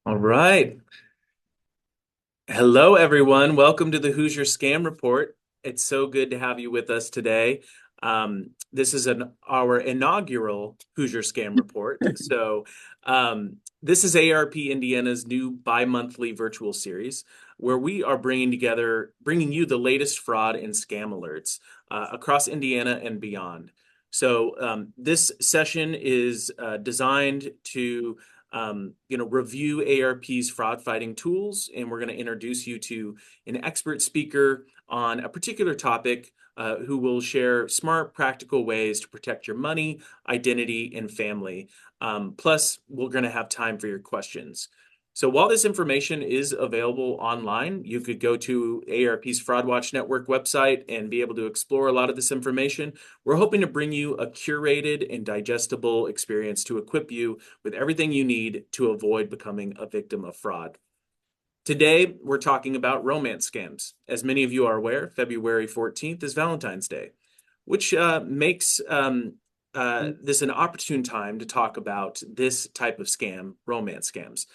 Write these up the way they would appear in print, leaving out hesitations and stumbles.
All right. Hello, everyone. Welcome to the Hoosier Scam Report. It's so good to have you with us today. This is our inaugural Hoosier Scam Report. This is AARP Indiana's new bi-monthly virtual series where we are bringing you the latest fraud and scam alerts across Indiana and beyond. This session is designed to review AARP's fraud fighting tools, and we're going to introduce you to an expert speaker on a particular topic who will share smart, practical ways to protect your money, identity, and family. Plus, we're going to have time for your questions. So while this information is available online, you could go to AARP's Fraud Watch Network website and be able to explore a lot of this information. We're hoping to bring you a curated and digestible experience to equip you with everything you need to avoid becoming a victim of fraud. Today, we're talking about romance scams. As many of you are aware, February 14th is Valentine's Day, which makes this an opportune time to talk about this type of scam, romance scams.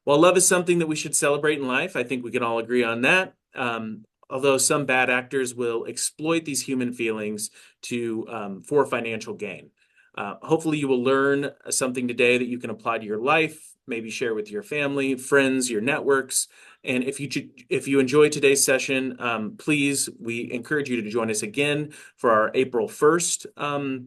While love is something that we should celebrate in life, I think we can all agree on that. Although some bad actors will exploit these human feelings for financial gain. Hopefully you will learn something today that you can apply to your life, maybe share with your family, friends, your networks. And if you enjoyed today's session, please, we encourage you to join us again for our April 1st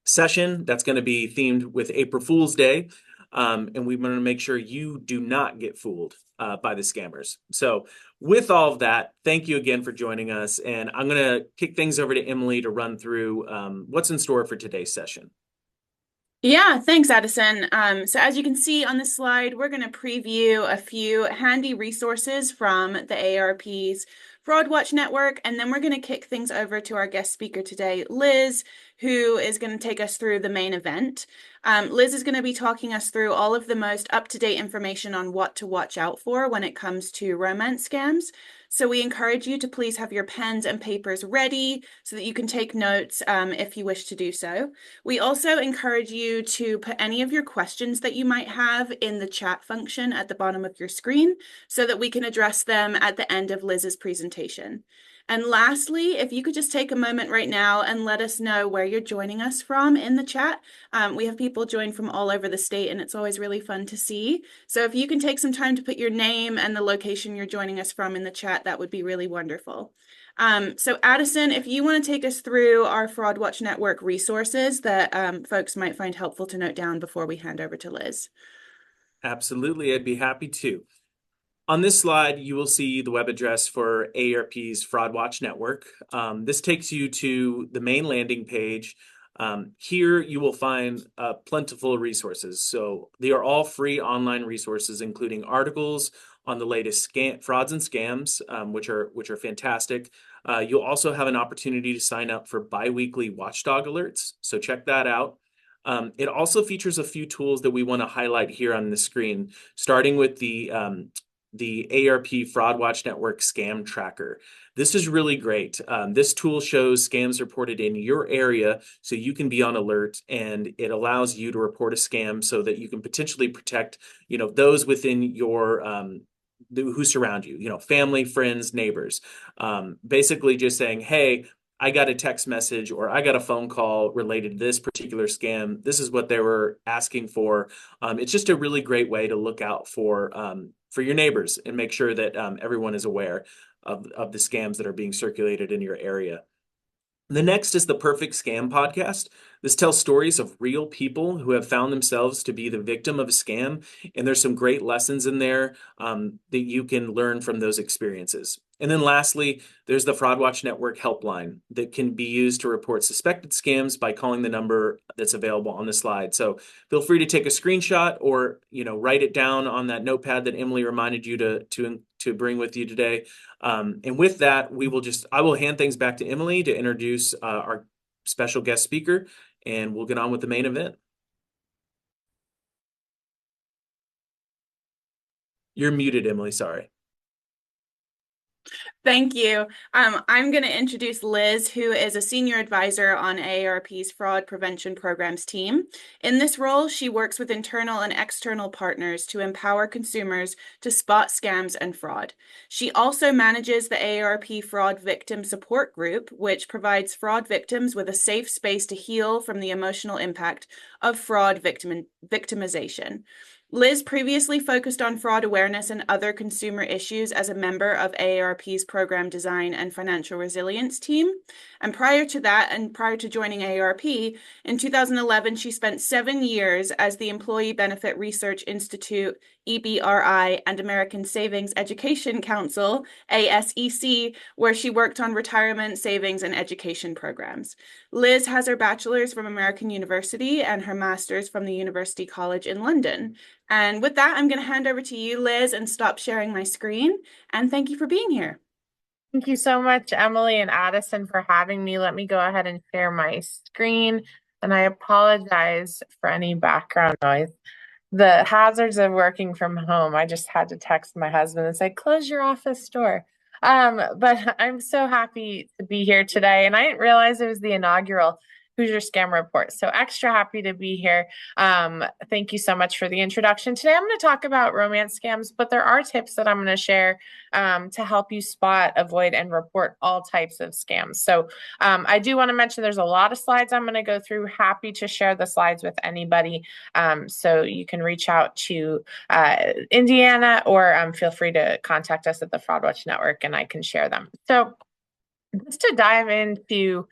session. That's going to be themed with April Fool's Day. And we want to make sure you do not get fooled by the scammers. So with all of that, thank you again for joining us. And I'm going to kick things over to Emily to run through what's in store for today's session. Yeah, thanks, Addison. So as you can see on this slide, we're going to preview a few handy resources from the AARP's Fraud Watch Network, and then we're going to kick things over to our guest speaker today, Liz, who is going to take us through the main event. Liz is going to be talking us through all of the most up-to-date information on what to watch out for when it comes to romance scams. So we encourage you to please have your pens and papers ready so that you can take notes if you wish to do so. We also encourage you to put any of your questions that you might have in the chat function at the bottom of your screen so that we can address them at the end of Liz's presentation. And lastly, if you could just take a moment right now and let us know where you're joining us from in the chat. We have people join from all over the state, and it's always really fun to see. So if you can take some time to put your name and the location you're joining us from in the chat, that would be really wonderful. So Addison, if you want to take us through our Fraud Watch Network resources that folks might find helpful to note down before we hand over to Liz. Absolutely, I'd be happy to. On this slide, you will see the web address for AARP's Fraud Watch Network. This takes you to the main landing page. Here you will find plentiful resources. So they are all free online resources, including articles on the latest frauds and scams, which are fantastic. You'll also have an opportunity to sign up for biweekly watchdog alerts. So check that out. It also features a few tools that we want to highlight here on the screen, starting with the AARP Fraud Watch Network Scam Tracker. This is really great. This tool shows scams reported in your area so you can be on alert, and it allows you to report a scam so that you can potentially protect, those within your who surround you, family, friends, neighbors. Basically just saying, hey, I got a text message or I got a phone call related to this particular scam. This is what they were asking for. It's just a really great way to look out for your neighbors and make sure that everyone is aware of the scams that are being circulated in your area. The next is the Perfect Scam podcast. This tells stories of real people who have found themselves to be the victim of a scam, and there's some great lessons in there that you can learn from those experiences. And then lastly, there's the Fraud Watch Network helpline that can be used to report suspected scams by calling the number that's available on the slide. So feel free to take a screenshot or write it down on that notepad that Emily reminded you to bring with you today. And with that, I will hand things back to Emily to introduce our special guest speaker, and we'll get on with the main event. You're muted, Emily. Sorry. Thank you. I'm going to introduce Liz, who is a senior advisor on AARP's Fraud Prevention Programs team. In this role, she works with internal and external partners to empower consumers to spot scams and fraud. She also manages the AARP Fraud Victim Support Group, which provides fraud victims with a safe space to heal from the emotional impact of fraud victimization. Liz previously focused on fraud awareness and other consumer issues as a member of AARP's program design and financial resilience team. And prior to that, and prior to joining AARP, in 2011, she spent 7 years as the Employee Benefit Research Institute, EBRI, and American Savings Education Council, ASEC, where she worked on retirement, savings, and education programs. Liz has her bachelor's from American University and her master's from the University College in London. And with that, I'm going to hand over to you, Liz, and stop sharing my screen. And thank you for being here. Thank you so much, Emily and Addison, for having me. Let me go ahead and share my screen. And I apologize for any background noise. The hazards of working from home. I just had to text my husband and say, close your office door. But I'm so happy to be here today. And I didn't realize it was the inaugural Hoosier Scam Report. So extra happy to be here. Thank you so much for the introduction. Today I'm going to talk about romance scams, but there are tips that I'm going to share to help you spot, avoid, and report all types of scams. So I do want to mention there's a lot of slides I'm going to go through. Happy to share the slides with anybody. So you can reach out to Indiana or feel free to contact us at the Fraud Watch Network and I can share them. So just to dive into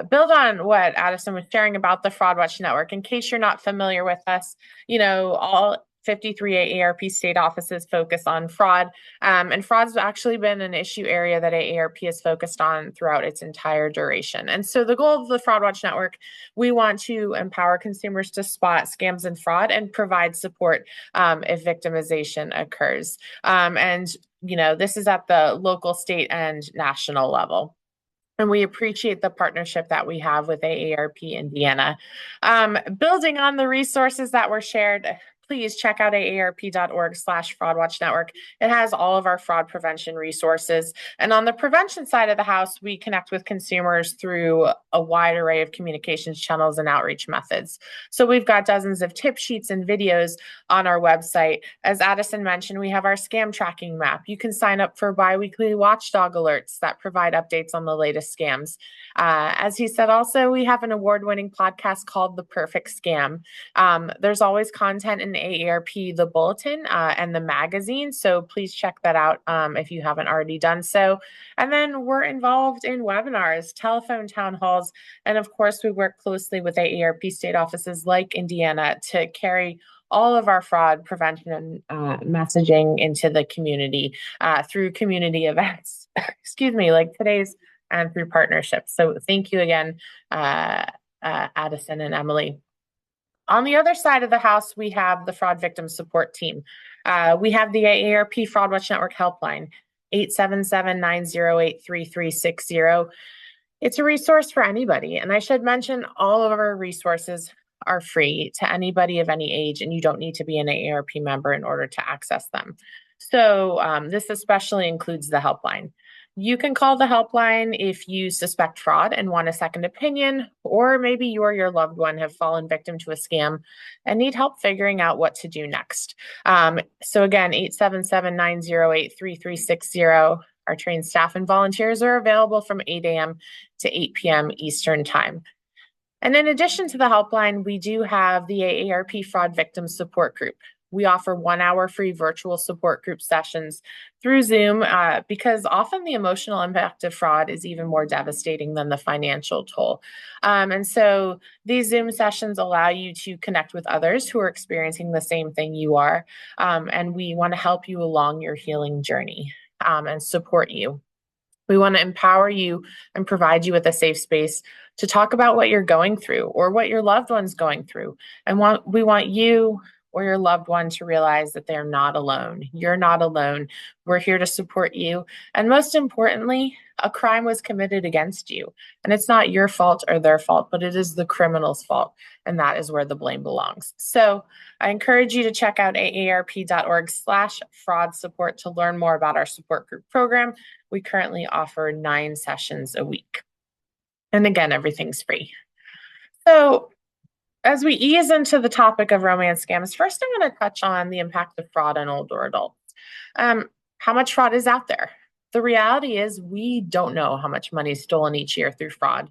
build on what Addison was sharing about the Fraud Watch Network. In case you're not familiar with us, all 53 AARP state offices focus on fraud, and fraud's actually been an issue area that AARP has focused on throughout its entire duration. And so the goal of the Fraud Watch Network, we want to empower consumers to spot scams and fraud and provide support if victimization occurs. This is at the local, state, and national level. And we appreciate the partnership that we have with AARP Indiana. Building on the resources that were shared, please check out aarp.org/fraudwatchnetwork. It has all of our fraud prevention resources. And on the prevention side of the house, we connect with consumers through a wide array of communications channels and outreach methods. So we've got dozens of tip sheets and videos on our website. As Addison mentioned, we have our scam tracking map. You can sign up for biweekly watchdog alerts that provide updates on the latest scams. As he said, also, we have an award-winning podcast called The Perfect Scam. There's always content in AARP, the bulletin, and the magazine. So please check that out if you haven't already done so. And then we're involved in webinars, telephone town halls, and of course, we work closely with AARP state offices like Indiana to carry all of our fraud prevention messaging into the community through community events, like today's, and through partnerships. So thank you again, Addison and Emily. On the other side of the house, we have the Fraud Victim Support Team. We have the AARP Fraud Watch Network helpline, 877-908-3360. It's a resource for anybody. And I should mention all of our resources are free to anybody of any age, and you don't need to be an AARP member in order to access them. So this especially includes the helpline. You can call the helpline if you suspect fraud and want a second opinion, or maybe you or your loved one have fallen victim to a scam and need help figuring out what to do next. So again, 877-908-3360. Our trained staff and volunteers are available from 8 a.m. to 8 p.m. Eastern Time. And in addition to the helpline, we do have the AARP Fraud Victim Support Group. We offer 1-hour free virtual support group sessions through Zoom because often the emotional impact of fraud is even more devastating than the financial toll. And so these Zoom sessions allow you to connect with others who are experiencing the same thing you are. And we want to help you along your healing journey and support you. We want to empower you and provide you with a safe space to talk about what you're going through or what your loved one's going through. And we want you or your loved one to realize that they're not alone. You're not alone. We're here to support you. And most importantly, a crime was committed against you. And it's not your fault or their fault, but it is the criminal's fault. And that is where the blame belongs. So I encourage you to check out aarp.org/fraud support to learn more about our support group program. We currently offer 9 sessions a week. And again, everything's free. So as we ease into the topic of romance scams, first I'm going to touch on the impact of fraud on older adults. How much fraud is out there? The reality is we don't know how much money is stolen each year through fraud.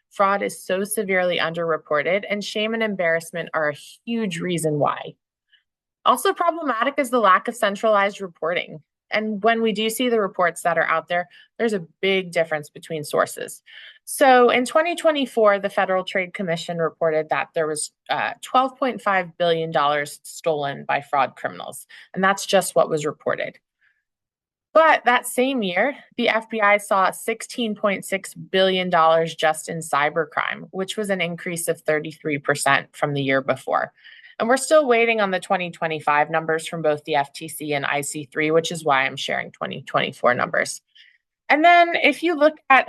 Fraud is so severely underreported, and shame and embarrassment are a huge reason why. Also problematic is the lack of centralized reporting. And when we do see the reports that are out there, there's a big difference between sources. So in 2024, the Federal Trade Commission reported that there was $12.5 billion stolen by fraud criminals. And that's just what was reported. But that same year, the FBI saw $16.6 billion just in cybercrime, which was an increase of 33% from the year before. And we're still waiting on the 2025 numbers from both the FTC and IC3, which is why I'm sharing 2024 numbers. And then if you look at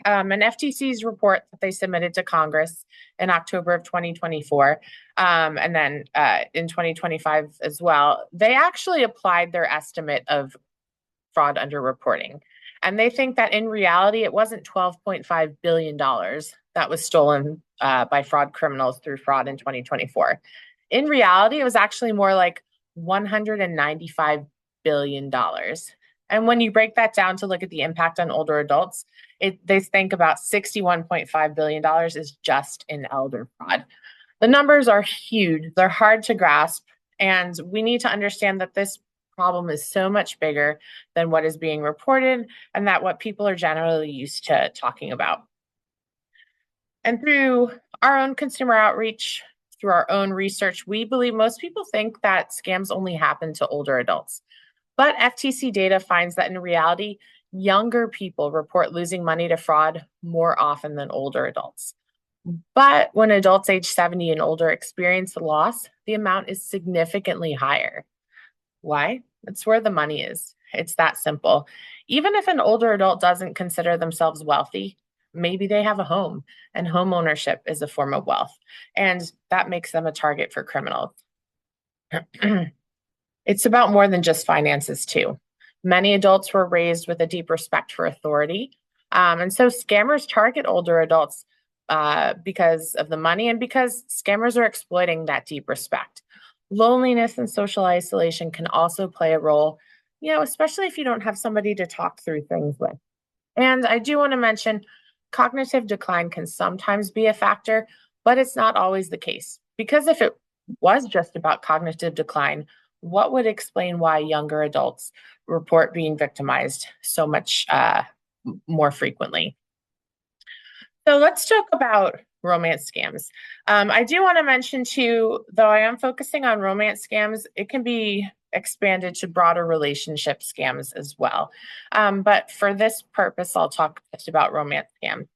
an FTC's report that they submitted to Congress in October of 2024, and then in 2025 as well, they actually applied their estimate of fraud underreporting. And they think that in reality, it wasn't $12.5 billion that was stolen by fraud criminals through fraud in 2024. In reality, it was actually more like $195 billion. And when you break that down to look at the impact on older adults, they think about $61.5 billion is just in elder fraud. The numbers are huge. They're hard to grasp. And we need to understand that this problem is so much bigger than what is being reported and that what people are generally used to talking about. And through our own consumer outreach, through our own research, we believe most people think that scams only happen to older adults. But FTC data finds that in reality, younger people report losing money to fraud more often than older adults. But when adults age 70 and older experience a loss, the amount is significantly higher. Why? It's where the money is. It's that simple. Even if an older adult doesn't consider themselves wealthy, maybe they have a home, and home ownership is a form of wealth, and that makes them a target for criminals. It's about more than just finances too. Many adults were raised with a deep respect for authority, and so scammers target older adults because of the money and because scammers are exploiting that deep respect. Loneliness and social isolation can also play a role, especially if you don't have somebody to talk through things with. And I do want to mention cognitive decline can sometimes be a factor, but it's not always the case. Because if it was just about cognitive decline, what would explain why younger adults report being victimized so much more frequently? So let's talk about romance scams. I do want to mention too, though I am focusing on romance scams, it can be expanded to broader relationship scams as well. But for this purpose, I'll talk just about romance scams.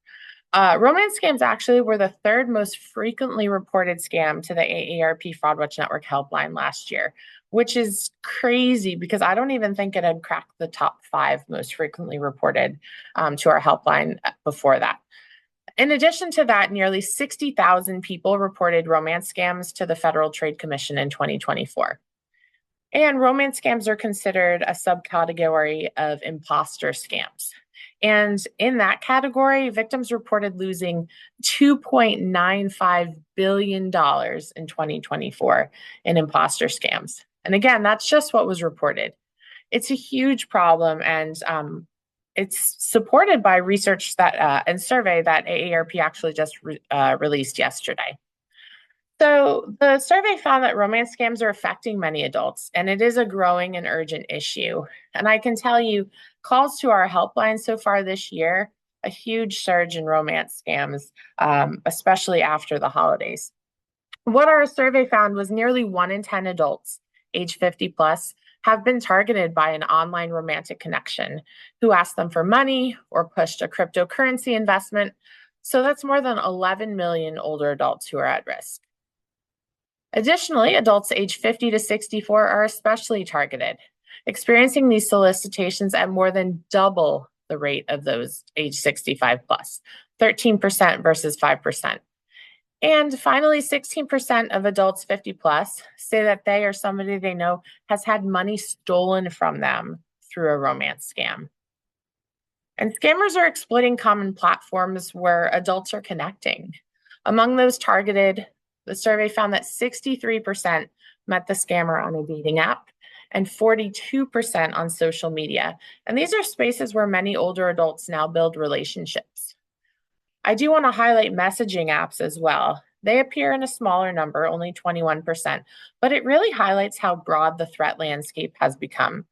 Romance scams actually were the 3rd most frequently reported scam to the AARP Fraud Watch Network helpline last year, which is crazy because I don't even think it had cracked the top 5 most frequently reported to our helpline before that. In addition to that, nearly 60,000 people reported romance scams to the Federal Trade Commission in 2024. And romance scams are considered a subcategory of imposter scams. And in that category, victims reported losing $2.95 billion in 2024 in imposter scams. And again, that's just what was reported. It's a huge problem, and it's supported by research that and survey that AARP actually just released yesterday. So the survey found that romance scams are affecting many adults, and it is a growing and urgent issue. And I can tell you, calls to our helpline so far this year, a huge surge in romance scams, especially after the holidays. What our survey found was nearly 1 in 10 adults, age 50 plus, have been targeted by an online romantic connection who asked them for money or pushed a cryptocurrency investment. So that's more than 11 million older adults who are at risk. Additionally, adults aged 50 to 64 are especially targeted, experiencing these solicitations at more than double the rate of those age 65 plus, 13% versus 5%. And finally, 16% of adults 50 plus say that they or somebody they know has had money stolen from them through a romance scam. And scammers are exploiting common platforms where adults are connecting. Among those targeted, the survey found that 63% met the scammer on a dating app and 42% on social media. And these are spaces where many older adults now build relationships. I do want to highlight messaging apps as well. They appear in a smaller number, only 21%, but it really highlights how broad the threat landscape has become.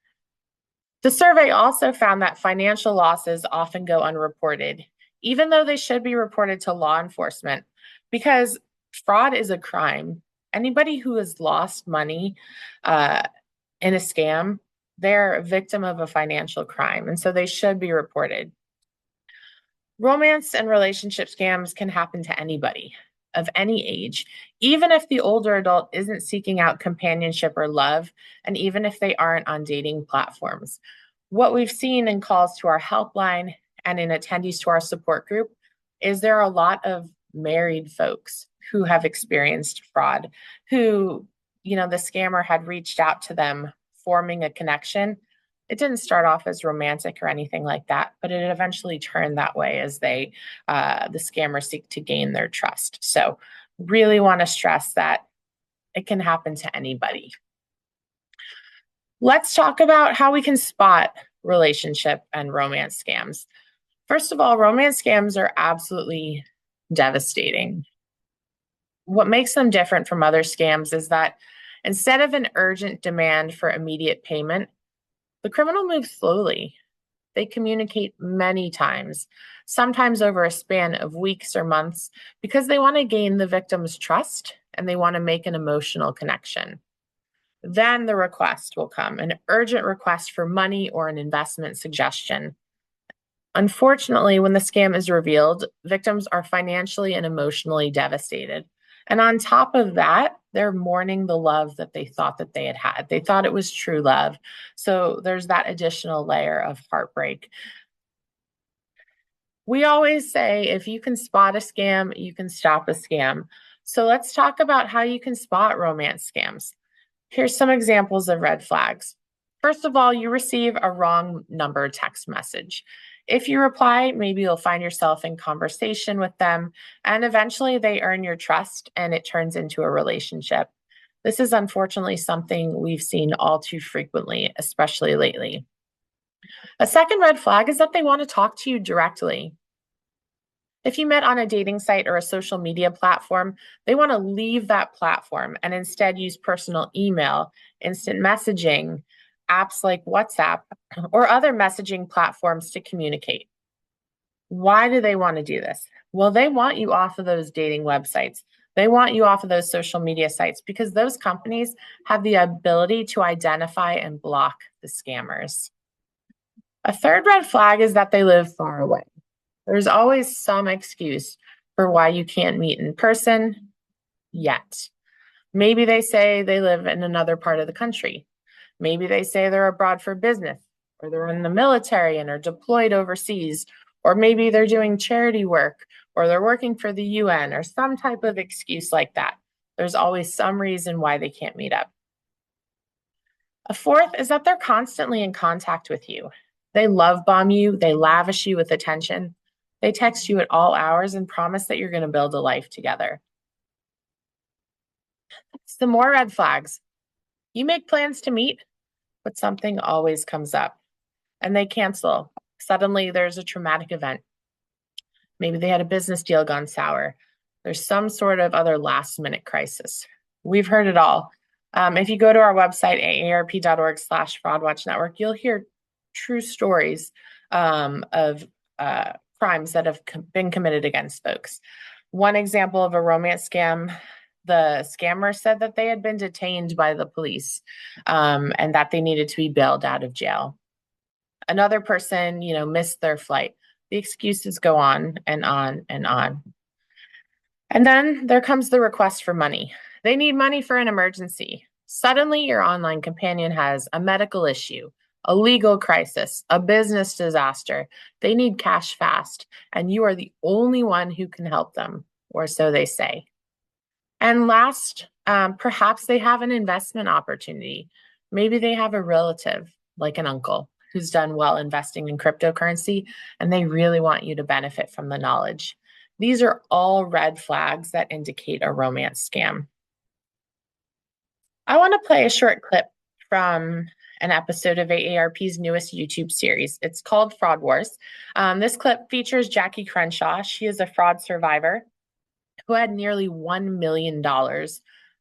The survey also found that financial losses often go unreported, even though they should be reported to law enforcement, because fraud is a crime. Anybody who has lost money in a scam, they're a victim of a financial crime, and so they should be reported. Romance and relationship scams can happen to anybody of any age, even if the older adult isn't seeking out companionship or love, and even if they aren't on dating platforms. What we've seen in calls to our helpline and in attendees to our support group is there are a lot of married folks who have experienced fraud, who, the scammer had reached out to them, forming a connection. It didn't start off as romantic or anything like that, but it eventually turned that way as the scammers seek to gain their trust. So really want to stress that it can happen to anybody. Let's talk about how we can spot relationship and romance scams. First of all, romance scams are absolutely devastating. What makes them different from other scams is that instead of an urgent demand for immediate payment, the criminal moves slowly. They communicate many times, sometimes over a span of weeks or months, because they want to gain the victim's trust and they want to make an emotional connection. Then the request will come, an urgent request for money or an investment suggestion. Unfortunately, when the scam is revealed, victims are financially and emotionally devastated. And on top of that, they're mourning the love that they thought that they had had. They thought it was true love. So there's that additional layer of heartbreak. We always say, if you can spot a scam, you can stop a scam. So let's talk about how you can spot romance scams. Here's some examples of red flags. First of all, you receive a wrong number text message. If you reply, maybe you'll find yourself in conversation with them, and eventually they earn your trust and it turns into a relationship. This is unfortunately something we've seen all too frequently, especially lately. A second red flag is that they want to talk to you directly. If you met on a dating site or a social media platform, they want to leave that platform and instead use personal email, instant messaging, apps like WhatsApp, or other messaging platforms to communicate. Why do they want to do this? Well, they want you off of those dating websites. They want you off of those social media sites because those companies have the ability to identify and block the scammers. A third red flag is that they live far away. There's always some excuse for why you can't meet in person yet. Maybe they say they live in another part of the country. Maybe they say they're abroad for business, or they're in the military and are deployed overseas, or maybe they're doing charity work, or they're working for the UN, or some type of excuse like that. There's always some reason why they can't meet up. A fourth is that they're constantly in contact with you. They love bomb you, they lavish you with attention. They text you at all hours and promise that you're going to build a life together. Some more red flags. You make plans to meet, but something always comes up and they cancel. Suddenly there's a traumatic event. Maybe they had a business deal gone sour. There's some sort of other last minute crisis. We've heard it all. If you go to our website, aarp.org/Fraud Watch Network, you'll hear true stories of crimes that have been committed against folks. One example of a romance scam, the scammer said that they had been detained by the police and that they needed to be bailed out of jail. Another person, missed their flight. The excuses go on and on and on. And then there comes the request for money. They need money for an emergency. Suddenly, your online companion has a medical issue, a legal crisis, a business disaster. They need cash fast, and you are the only one who can help them, or so they say. And last, perhaps they have an investment opportunity. Maybe they have a relative, like an uncle, who's done well investing in cryptocurrency, and they really want you to benefit from the knowledge. These are all red flags that indicate a romance scam. I want to play a short clip from an episode of AARP's newest YouTube series. It's called Fraud Wars. This clip features Jackie Crenshaw. She is a fraud survivor who had nearly $1 million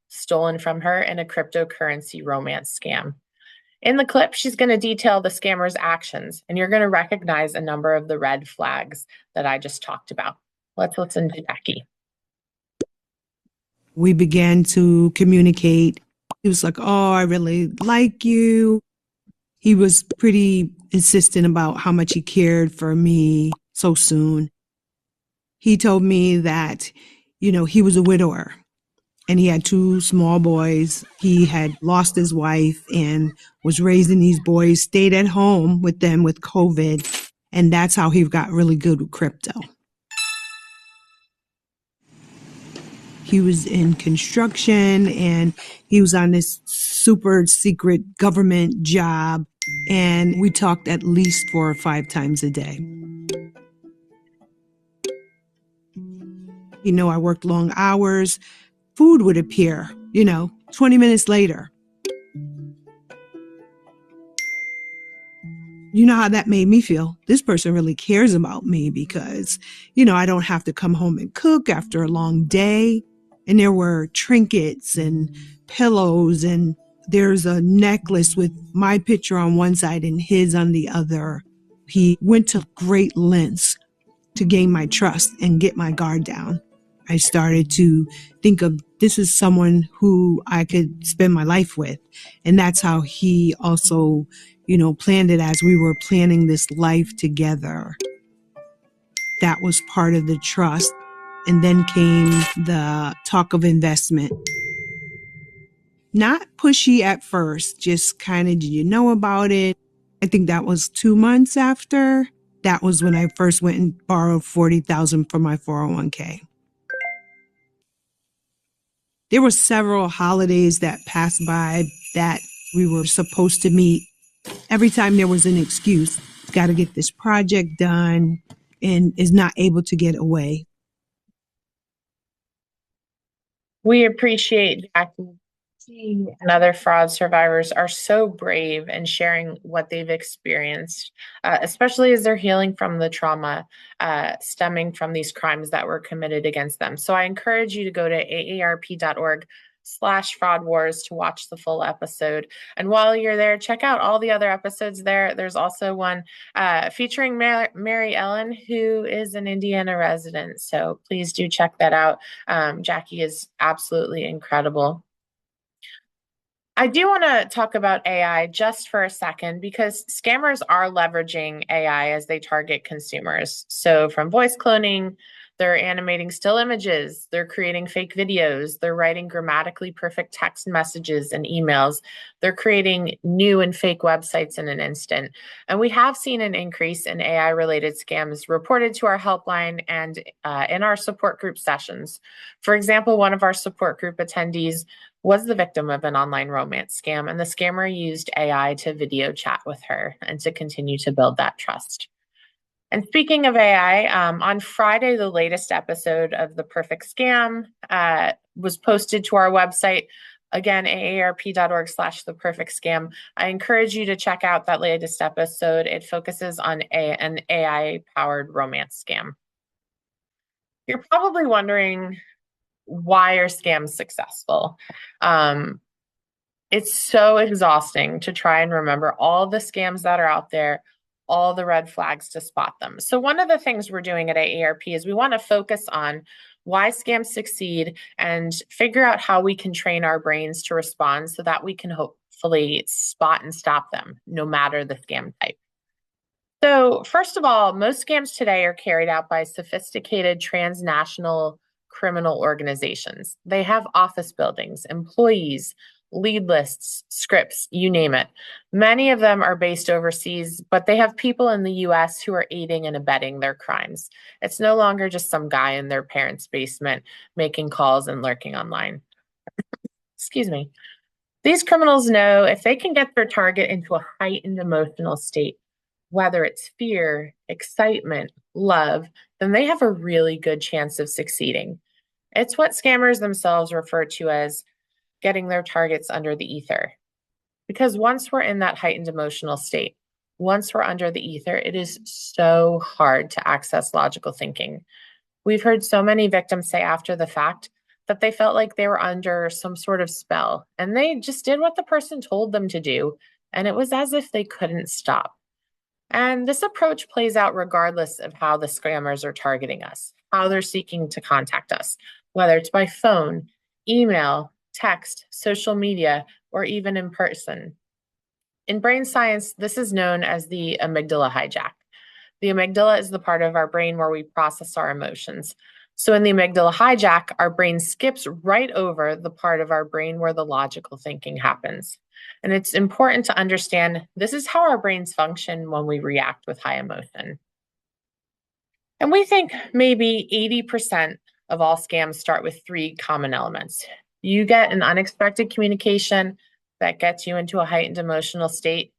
stolen from her in a cryptocurrency romance scam. In the clip, she's going to detail the scammer's actions, and you're going to recognize a number of the red flags that I just talked about. Let's listen to Jackie. We began to communicate. He was like, "Oh, I really like you." He was pretty insistent about how much he cared for me so soon. He told me that, he was a widower and he had 2 small boys. He had lost his wife and was raising these boys, stayed at home with them with COVID. And that's how he got really good with crypto. He was in construction and he was on this super secret government job. And we talked at least 4 or 5 times a day. I worked long hours. Food would appear, 20 minutes later. You know how that made me feel? This person really cares about me because, I don't have to come home and cook after a long day. And there were trinkets and pillows, and there's a necklace with my picture on one side and his on the other. He went to great lengths to gain my trust and get my guard down. I started to think of this is someone who I could spend my life with. And that's how he also, planned it as we were planning this life together. That was part of the trust. And then came the talk of investment. Not pushy at first, just kind of, did you know about it? I think that was 2 months after. That was when I first went and borrowed $40,000 from my 401k. There were several holidays that passed by that we were supposed to meet. Every time there was an excuse, got to get this project done, and is not able to get away. We appreciate Jackie and other fraud survivors are so brave in sharing what they've experienced, especially as they're healing from the trauma stemming from these crimes that were committed against them. So I encourage you to go to aarp.org/fraud wars to watch the full episode. And while you're there, check out all the other episodes there. There's also one featuring Mary Ellen, who is an Indiana resident. So please do check that out. Jackie is absolutely incredible. I do want to talk about AI just for a second because scammers are leveraging AI as they target consumers. So from voice cloning, they're animating still images, they're creating fake videos, they're writing grammatically perfect text messages and emails, they're creating new and fake websites in an instant. And we have seen an increase in AI-related scams reported to our helpline and in our support group sessions. For example, one of our support group attendees was the victim of an online romance scam, and the scammer used AI to video chat with her and to continue to build that trust. And speaking of AI, on Friday, the latest episode of The Perfect Scam was posted to our website. Again, aarp.org/theperfectscam. I encourage you to check out that latest episode. It focuses on an AI-powered romance scam. You're probably wondering, why are scams successful? It's so exhausting to try and remember all the scams that are out there, all the red flags to spot them. So one of the things we're doing at AARP is we want to focus on why scams succeed and figure out how we can train our brains to respond so that we can hopefully spot and stop them, no matter the scam type. So first of all, most scams today are carried out by sophisticated transnational criminal organizations. They have office buildings, employees, lead lists, scripts, you name it. Many of them are based overseas, but they have people in the US who are aiding and abetting their crimes. It's no longer just some guy in their parents' basement making calls and lurking online. Excuse me. These criminals know if they can get their target into a heightened emotional state, whether it's fear, excitement, love, then they have a really good chance of succeeding. It's what scammers themselves refer to as getting their targets under the ether. Because once we're in that heightened emotional state, once we're under the ether, it is so hard to access logical thinking. We've heard so many victims say after the fact that they felt like they were under some sort of spell and they just did what the person told them to do, and it was as if they couldn't stop. And this approach plays out regardless of how the scammers are targeting us, how they're seeking to contact us, whether it's by phone, email, text, social media, or even in person. In brain science, this is known as the amygdala hijack. The amygdala is the part of our brain where we process our emotions. So in the amygdala hijack, our brain skips right over the part of our brain where the logical thinking happens. And it's important to understand this is how our brains function when we react with high emotion. And we think maybe 80% of all scams start with 3 common elements. You get an unexpected communication that gets you into a heightened emotional state,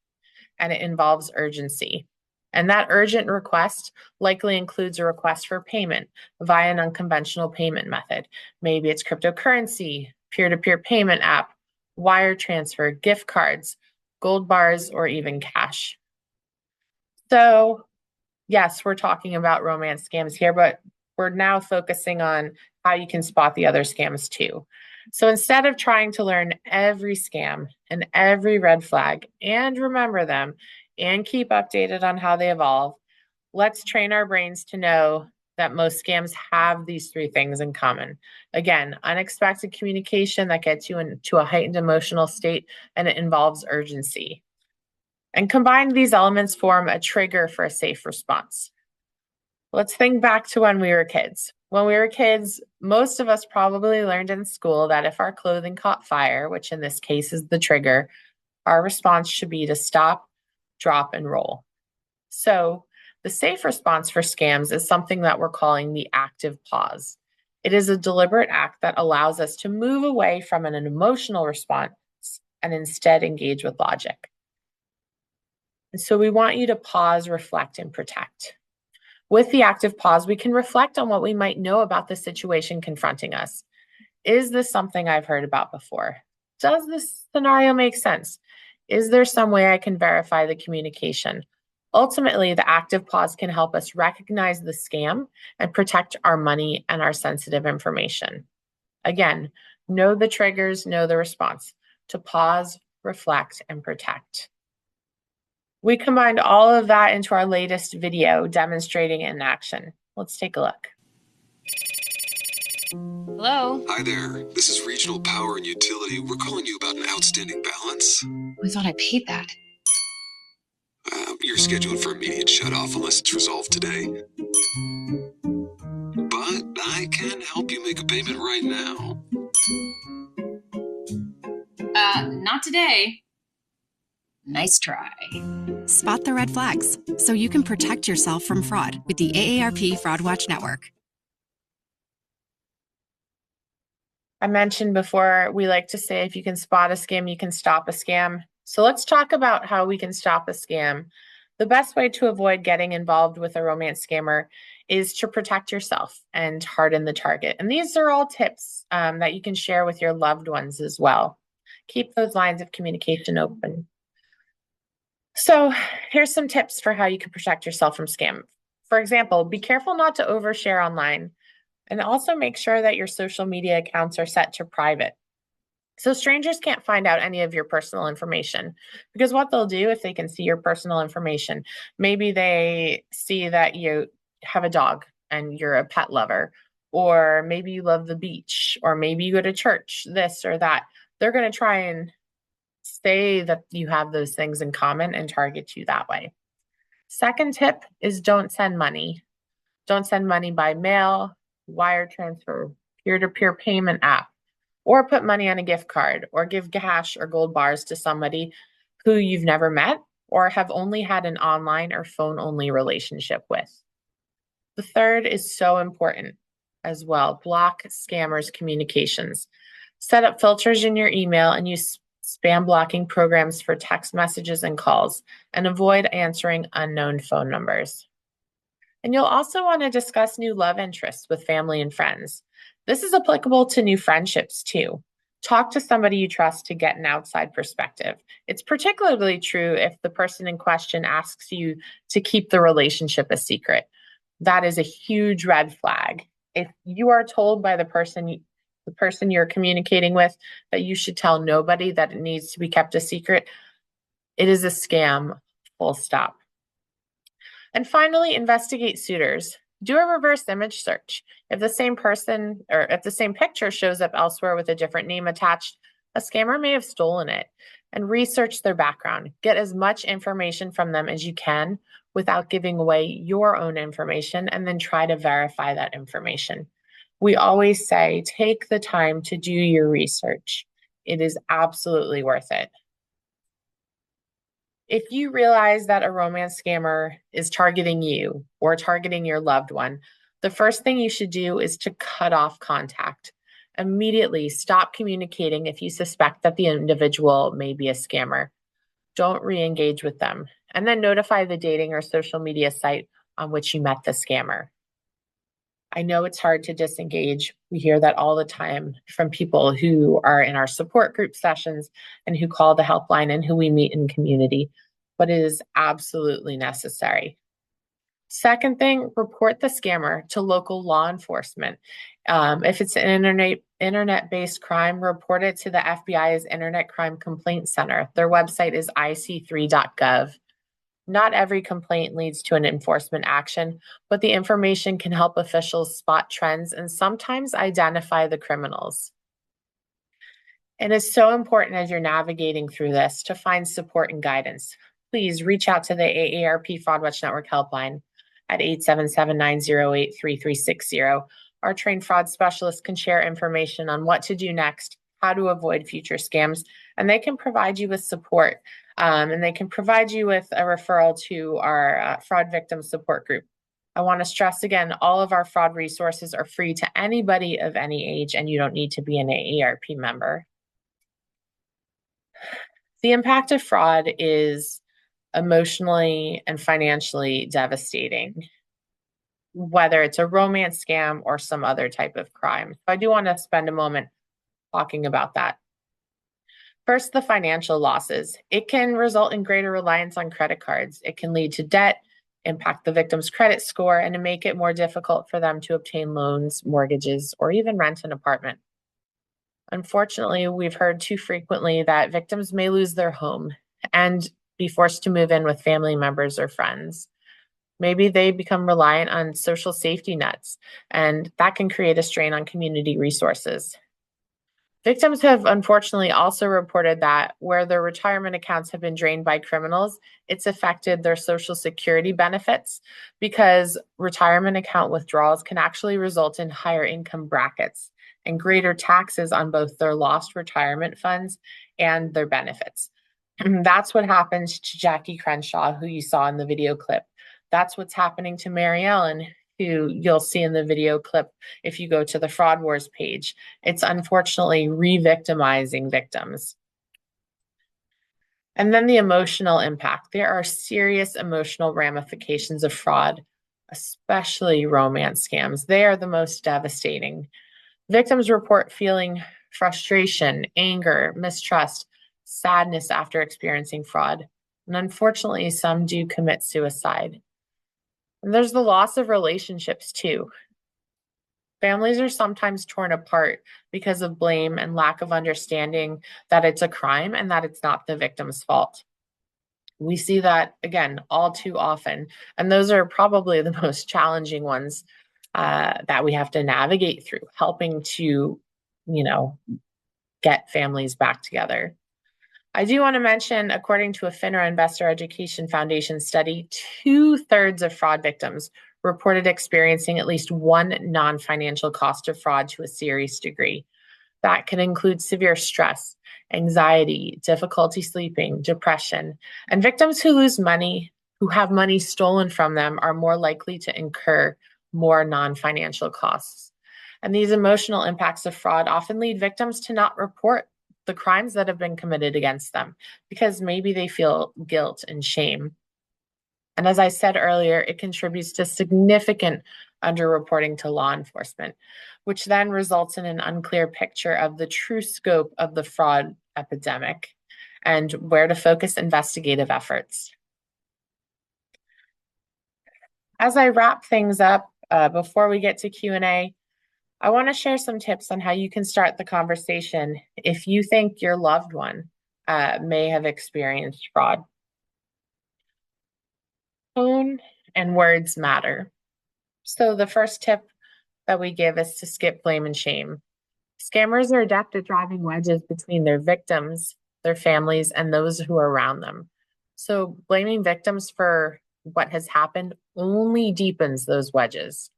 and it involves urgency. And that urgent request likely includes a request for payment via an unconventional payment method. Maybe it's cryptocurrency, peer-to-peer payment app, wire transfer, gift cards, gold bars, or even cash. So yes, we're talking about romance scams here, but we're now focusing on how you can spot the other scams too. So instead of trying to learn every scam and every red flag and remember them and keep updated on how they evolve, let's train our brains to know that most scams have these 3 things in common. Again, unexpected communication that gets you into a heightened emotional state, and it involves urgency. And combined, these elements form a trigger for a safe response. Let's think back to when we were kids. When we were kids, most of us probably learned in school that if our clothing caught fire, which in this case is the trigger, our response should be to stop, drop, and roll. So the safe response for scams is something that we're calling the active pause. It is a deliberate act that allows us to move away from an emotional response and instead engage with logic. And so we want you to pause, reflect, and protect. With the active pause, we can reflect on what we might know about the situation confronting us. Is this something I've heard about before? Does this scenario make sense? Is there some way I can verify the communication? Ultimately, the active pause can help us recognize the scam and protect our money and our sensitive information. Again, know the triggers, know the response. To pause, reflect, and protect. We combined all of that into our latest video demonstrating it in action. Let's take a look. Hello? Hi there. This is Regional Power and Utility. We're calling you about an outstanding balance. I thought I paid that. You're scheduled for immediate shutoff unless it's resolved today. But I can help you make a payment right now. Not today. Nice try. Spot the red flags so you can protect yourself from fraud with the AARP Fraud Watch Network. I mentioned before, we like to say if you can spot a scam, you can stop a scam. So let's talk about how we can stop a scam. The best way to avoid getting involved with a romance scammer is to protect yourself and harden the target. And these are all tips that you can share with your loved ones as well. Keep those lines of communication open. So here's some tips for how you can protect yourself from scam. For example, be careful not to overshare online, and also make sure that your social media accounts are set to private. So strangers can't find out any of your personal information, because what they'll do if they can see your personal information, maybe they see that you have a dog and you're a pet lover, or maybe you love the beach, or maybe you go to church, this or that. They're going to try and say that you have those things in common and target you that way. Second tip is don't send money. Don't send money by mail, wire transfer, peer-to-peer payment app, or put money on a gift card, or give cash or gold bars to somebody who you've never met or have only had an online or phone-only relationship with. The third is so important as well. Block scammers' communications. Set up filters in your email and use spam blocking programs for text messages and calls, and avoid answering unknown phone numbers. And you'll also want to discuss new love interests with family and friends. This is applicable to new friendships too. Talk to somebody you trust to get an outside perspective. It's particularly true if the person in question asks you to keep the relationship a secret. That is a huge red flag. If you are told by the person you're communicating with that you should tell nobody, that it needs to be kept a secret, it is a scam, full stop. And finally, investigate suitors. Do a reverse image search. If the same person or if the same picture shows up elsewhere with a different name attached, a scammer may have stolen it. And research their background. Get as much information from them as you can without giving away your own information, and then try to verify that information. We always say, take the time to do your research. It is absolutely worth it. If you realize that a romance scammer is targeting you or targeting your loved one, the first thing you should do is to cut off contact. Immediately stop communicating if you suspect that the individual may be a scammer. Don't re-engage with them, and then notify the dating or social media site on which you met the scammer. I know it's hard to disengage. We hear that all the time from people who are in our support group sessions and who call the helpline and who we meet in community, but it is absolutely necessary. Second thing, report the scammer to local law enforcement. If it's an internet-based crime, report it to the FBI's Internet Crime Complaint Center. Their website is ic3.gov. Not every complaint leads to an enforcement action, but the information can help officials spot trends and sometimes identify the criminals. And it's so important as you're navigating through this to find support and guidance. Please reach out to the AARP Fraud Watch Network helpline at 877-908-3360. Our trained fraud specialists can share information on what to do next, how to avoid future scams, and they can provide you with support. And they can provide you with a referral to our fraud victim support group. I want to stress again, all of our fraud resources are free to anybody of any age, and you don't need to be an AARP member. The impact of fraud is emotionally and financially devastating, whether it's a romance scam or some other type of crime. So I do want to spend a moment talking about that. First, the financial losses. It can result in greater reliance on credit cards. It can lead to debt, impact the victim's credit score, and to make it more difficult for them to obtain loans, mortgages, or even rent an apartment. Unfortunately, we've heard too frequently that victims may lose their home and be forced to move in with family members or friends. Maybe they become reliant on social safety nets, and that can create a strain on community resources. Victims have unfortunately also reported that where their retirement accounts have been drained by criminals, it's affected their Social Security benefits, because retirement account withdrawals can actually result in higher income brackets and greater taxes on both their lost retirement funds and their benefits. That's what happened to Jackie Crenshaw, who you saw in the video clip. That's what's happening to Mary Ellen, who you'll see in the video clip if you go to the Fraud Wars page. It's unfortunately re-victimizing victims. And then the emotional impact. There are serious emotional ramifications of fraud, especially romance scams. They are the most devastating. Victims report feeling frustration, anger, mistrust, sadness after experiencing fraud. And unfortunately, some do commit suicide. And there's the loss of relationships too. Families are sometimes torn apart because of blame and lack of understanding that it's a crime and that it's not the victim's fault. We see that, again, all too often. And those are probably the most challenging ones that we have to navigate through, helping to, get families back together. I do want to mention, according to a FINRA Investor Education Foundation study, 2/3 of fraud victims reported experiencing at least one non-financial cost of fraud to a serious degree. That can include severe stress, anxiety, difficulty sleeping, depression, and victims who lose money, who have money stolen from them, are more likely to incur more non-financial costs. And these emotional impacts of fraud often lead victims to not report the crimes that have been committed against them because maybe they feel guilt and shame. And as I said earlier, it contributes to significant underreporting to law enforcement, which then results in an unclear picture of the true scope of the fraud epidemic and where to focus investigative efforts. As I wrap things up, before we get to Q&A, I want to share some tips on how you can start the conversation if you think your loved one may have experienced fraud. Tone and words matter. So the first tip that we give is to skip blame and shame. Scammers are adept at driving wedges between their victims, their families, and those who are around them. So blaming victims for what has happened only deepens those wedges.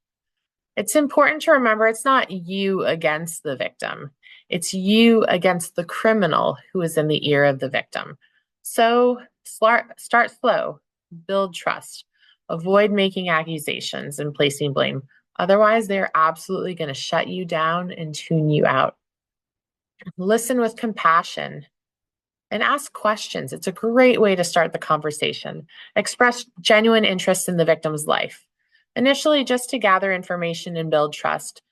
It's important to remember it's not you against the victim. It's you against the criminal who is in the ear of the victim. So start slow, build trust, avoid making accusations and placing blame. Otherwise, they're absolutely going to shut you down and tune you out. Listen with compassion and ask questions. It's a great way to start the conversation. Express genuine interest in the victim's life. Initially, just to gather information and build trust,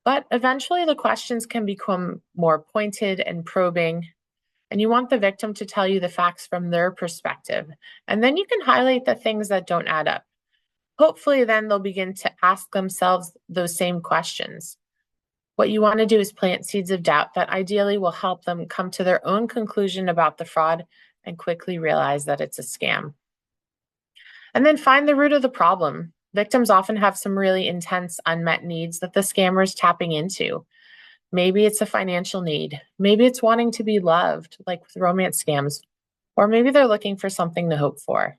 but eventually the questions can become more pointed and probing, and you want the victim to tell you the facts from their perspective, and then you can highlight the things that don't add up. Hopefully, then they'll begin to ask themselves those same questions. What you want to do is plant seeds of doubt that ideally will help them come to their own conclusion about the fraud and quickly realize that it's a scam. And then find the root of the problem. Victims often have some really intense unmet needs that the scammer is tapping into. Maybe it's a financial need. Maybe it's wanting to be loved, like with romance scams, or maybe they're looking for something to hope for.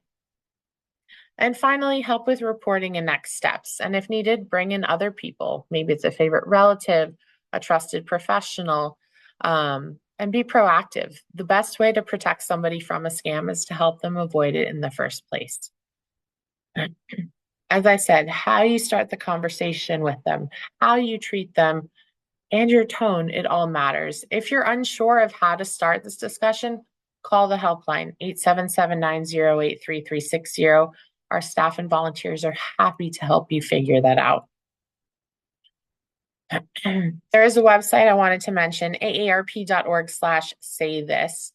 And finally, help with reporting and next steps. And if needed, bring in other people. Maybe it's a favorite relative, a trusted professional, and be proactive. The best way to protect somebody from a scam is to help them avoid it in the first place. As I said, how you start the conversation with them, how you treat them, and your tone, it all matters. If you're unsure of how to start this discussion, call the helpline, 877-908-3360. Our staff and volunteers are happy to help you figure that out. There is a website I wanted to mention, aarp.org/saythis.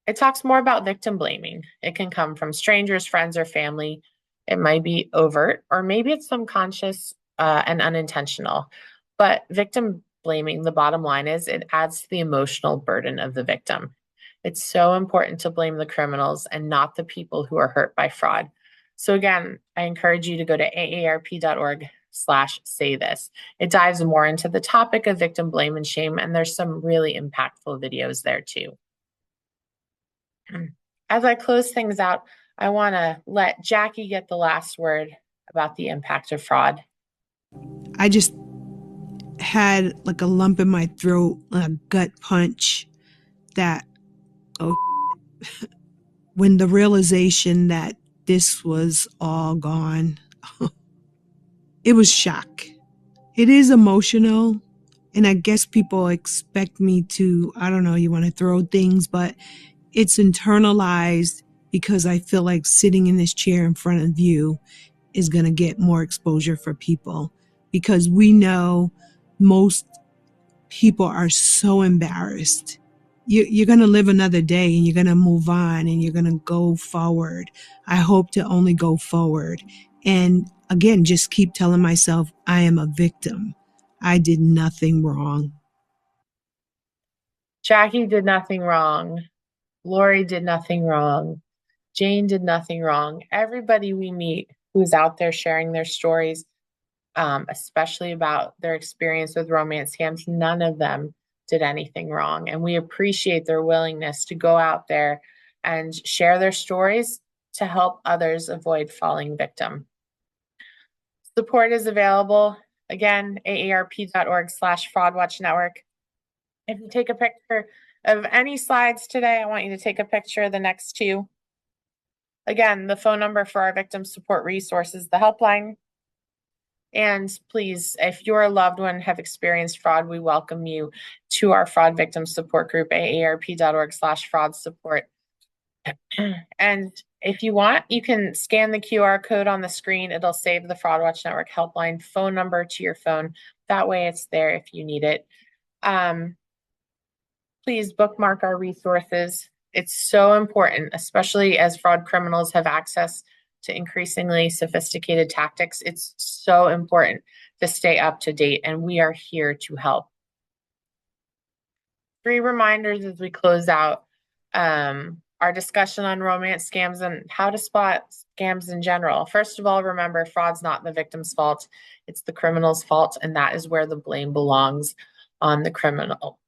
It talks more about victim blaming. It can come from strangers, friends, or family. It might be overt, or maybe it's subconscious and unintentional. But victim blaming, the bottom line is it adds to the emotional burden of the victim. It's so important to blame the criminals and not the people who are hurt by fraud. So again, I encourage you to go to aarp.org/saythis. It dives more into the topic of victim blame and shame, and there's some really impactful videos there too. As I close things out, I want to let Jackie get the last word about the impact of fraud. I just had like a lump in my throat, a gut punch that, when the realization that this was all gone, it was shock. It is emotional. And I guess people expect me to, I don't know, you want to throw things, but it's internalized because I feel like sitting in this chair in front of you is going to get more exposure for people, because we know most people are so embarrassed. You're going to live another day and you're going to move on and you're going to go forward. I hope to only go forward. And again, just keep telling myself I am a victim. I did nothing wrong. Jackie did nothing wrong. Lori did nothing wrong. Jane did nothing wrong. Everybody we meet who's out there sharing their stories, especially about their experience with romance scams, none of them did anything wrong. And we appreciate their willingness to go out there and share their stories to help others avoid falling victim. Support is available. Again, aarp.org/Fraud Watch Network. If you take a picture of any slides today, I want you to take a picture of the next two. Again, the phone number for our victim support resources, the helpline. And please, if your loved one have experienced fraud, we welcome you to our fraud victim support group, aarp.org/fraud support. And if you want, you can scan the QR code on the screen. It'll save the Fraud Watch Network helpline phone number to your phone. That way it's there if you need it. Please bookmark our resources. It's so important, especially as fraud criminals have access to increasingly sophisticated tactics. It's so important to stay up to date, and we are here to help. 3 reminders as we close out our discussion on romance scams and how to spot scams in general. First of all, remember, fraud's not the victim's fault. It's the criminal's fault, and that is where the blame belongs, on the criminal.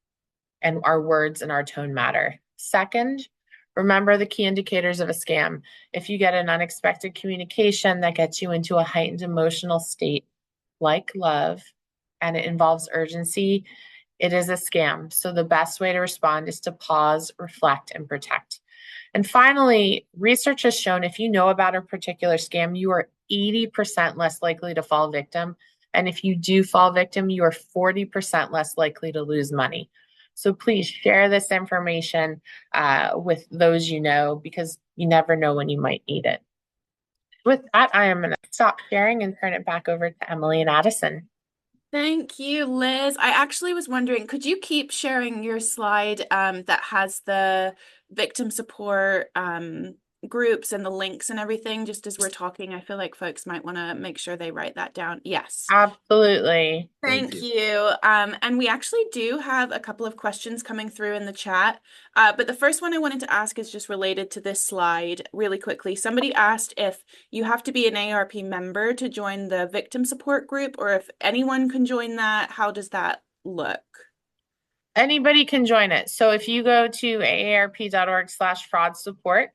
And our words and our tone matter. Second, remember the key indicators of a scam. If you get an unexpected communication that gets you into a heightened emotional state, like love, and it involves urgency, it is a scam. So the best way to respond is to pause, reflect, and protect. And finally, research has shown if you know about a particular scam, you are 80% less likely to fall victim. And if you do fall victim, you are 40% less likely to lose money. So please share this information with those you know, because you never know when you might need it. With that, I am going to stop sharing and turn it back over to Emily and Addison. Thank you, Liz. I actually was wondering, could you keep sharing your slide that has the victim support groups and the links and everything, just as we're talking? I feel like folks might want to make sure they write that down. Yes. Absolutely. Thank you. And we actually do have a couple of questions coming through in the chat. But the first one I wanted to ask is just related to this slide really quickly. Somebody asked if you have to be an AARP member to join the victim support group, or if anyone can join that. How does that look? Anybody can join it. So if you go to aarp.org/fraud support,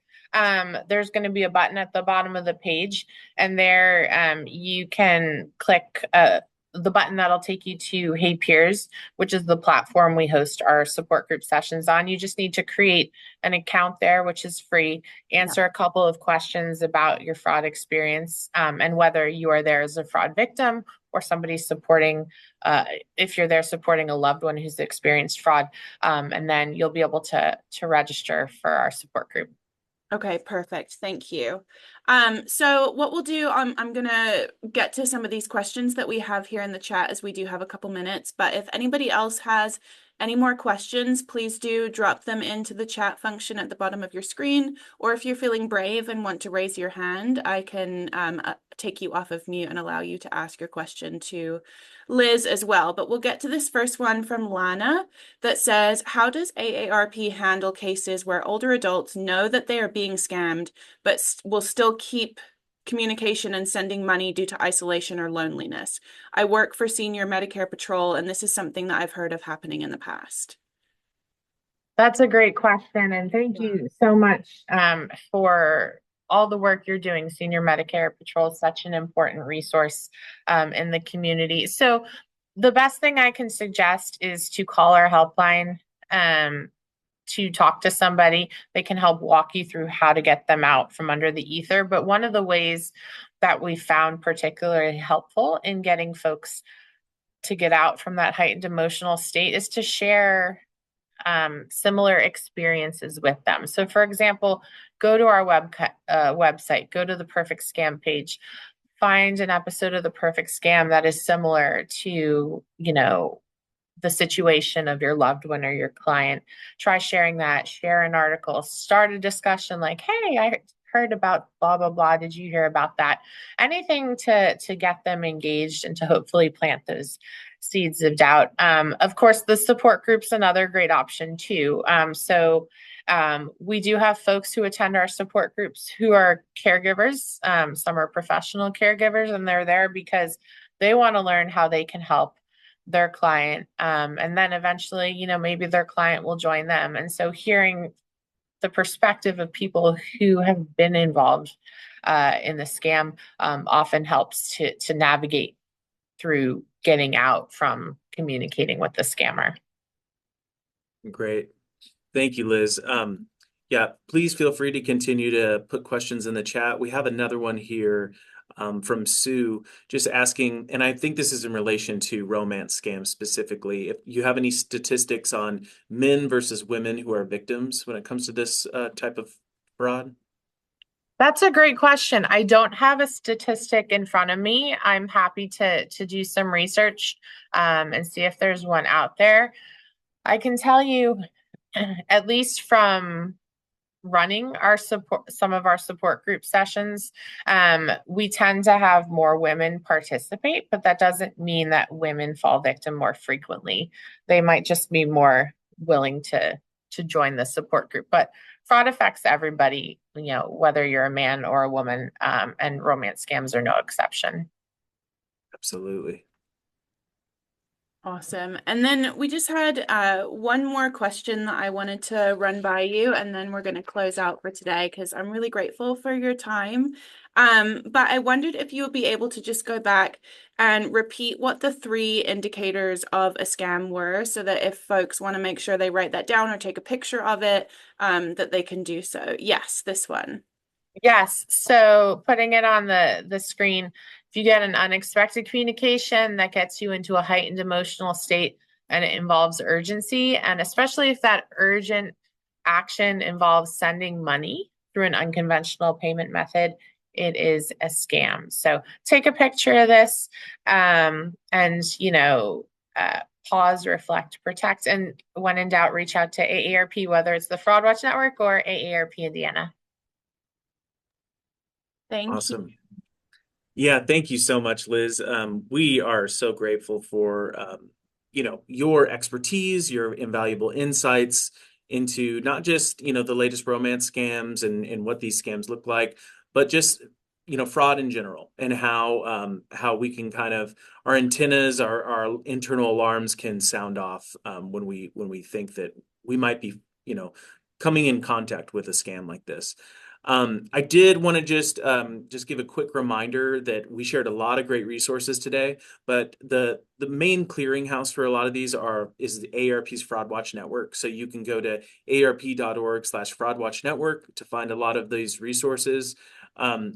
there's going to be a button at the bottom of the page, and there you can click the button that'll take you to Hey Peers, which is the platform we host our support group sessions on. You just need to create an account there, which is free, answer a couple of questions about your fraud experience, and whether you are there as a fraud victim or somebody supporting, if you're there supporting a loved one who's experienced fraud, and then you'll be able to register for our support group. Okay, perfect. Thank you. So what we'll do, I'm going to get to some of these questions that we have here in the chat, as we do have a couple minutes. But if anybody else has any more questions, please do drop them into the chat function at the bottom of your screen. Or if you're feeling brave and want to raise your hand, I can take you off of mute and allow you to ask your question to Liz as well. But we'll get to this first one from Lana that says, how does AARP handle cases where older adults know that they are being scammed, but will still keep communication and sending money due to isolation or loneliness? I work for Senior Medicare Patrol, and this is something that I've heard of happening in the past. That's a great question, and thank you so much for all the work you're doing. Senior Medicare Patrol is such an important resource in the community. So the best thing I can suggest is to call our helpline, to talk to somebody. They can help walk you through how to get them out from under the ether. But one of the ways that we found particularly helpful in getting folks to get out from that heightened emotional state is to share similar experiences with them. So for example, go to our website, go to the Perfect Scam page, find an episode of the Perfect Scam that is similar to, the situation of your loved one or your client. Try sharing that, share an article, start a discussion like, hey, I heard about blah, blah, blah. Did you hear about that? Anything to get them engaged and to hopefully plant those seeds of doubt. Of course, the support group's another great option too. We do have folks who attend our support groups who are caregivers. Some are professional caregivers, and they're there because they want to learn how they can help their client. And then eventually, maybe their client will join them. And so hearing the perspective of people who have been involved in the scam often helps to navigate through getting out from communicating with the scammer. Great. Thank you, Liz. Yeah, please feel free to continue to put questions in the chat. We have another one here from Sue, just asking, and I think this is in relation to romance scams specifically, if you have any statistics on men versus women who are victims when it comes to this type of fraud. That's a great question. I don't have a statistic in front of me. I'm happy to do some research and see if there's one out there. I can tell you, at least from running some of our support group sessions, we tend to have more women participate, but that doesn't mean that women fall victim more frequently. They might just be more willing to join the support group. But fraud affects everybody, whether you're a man or a woman, and romance scams are no exception. Absolutely. Awesome. And then we just had one more question that I wanted to run by you, and then we're going to close out for today because I'm really grateful for your time. But I wondered if you would be able to just go back and repeat what the 3 indicators of a scam were, so that if folks want to make sure they write that down or take a picture of it, that they can do so. Yes, this one. Yes. So putting it on the screen, if you get an unexpected communication that gets you into a heightened emotional state and it involves urgency, and especially if that urgent action involves sending money through an unconventional payment method, it is a scam. So take a picture of this and, pause, reflect, protect, and when in doubt, reach out to AARP, whether it's the Fraud Watch Network or AARP Indiana. Thank you. Awesome. Yeah, thank you so much, Liz. We are so grateful for your expertise, your invaluable insights into not just the latest romance scams and what these scams look like, but just fraud in general, and how we can kind of, our antennas, our internal alarms can sound off when we think that we might be coming in contact with a scam like this. I did want to just give a quick reminder that we shared a lot of great resources today, but the main clearinghouse for a lot of these is the AARP's Fraud Watch Network. So you can go to aarp.org/fraudwatchnetwork to find a lot of these resources.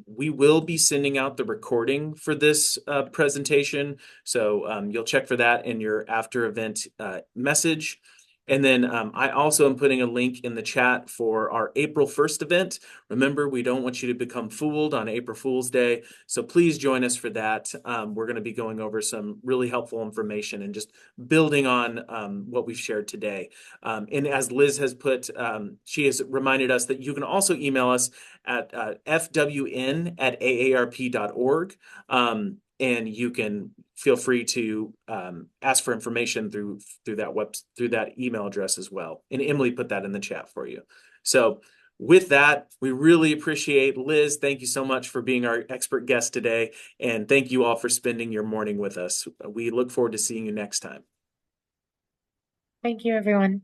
We will be sending out the recording for this presentation, so you'll check for that in your after event message. And then I also am putting a link in the chat for our April 1st event. Remember, we don't want you to become fooled on April Fool's Day, so please join us for that. We're going to be going over some really helpful information and just building on what we've shared today. And as Liz has put, she has reminded us that you can also email us at fwn@aarp.org. And you can feel free to ask for information through that email address as well. And Emily put that in the chat for you. So with that, we really appreciate Liz. Thank you so much for being our expert guest today. And thank you all for spending your morning with us. We look forward to seeing you next time. Thank you, everyone.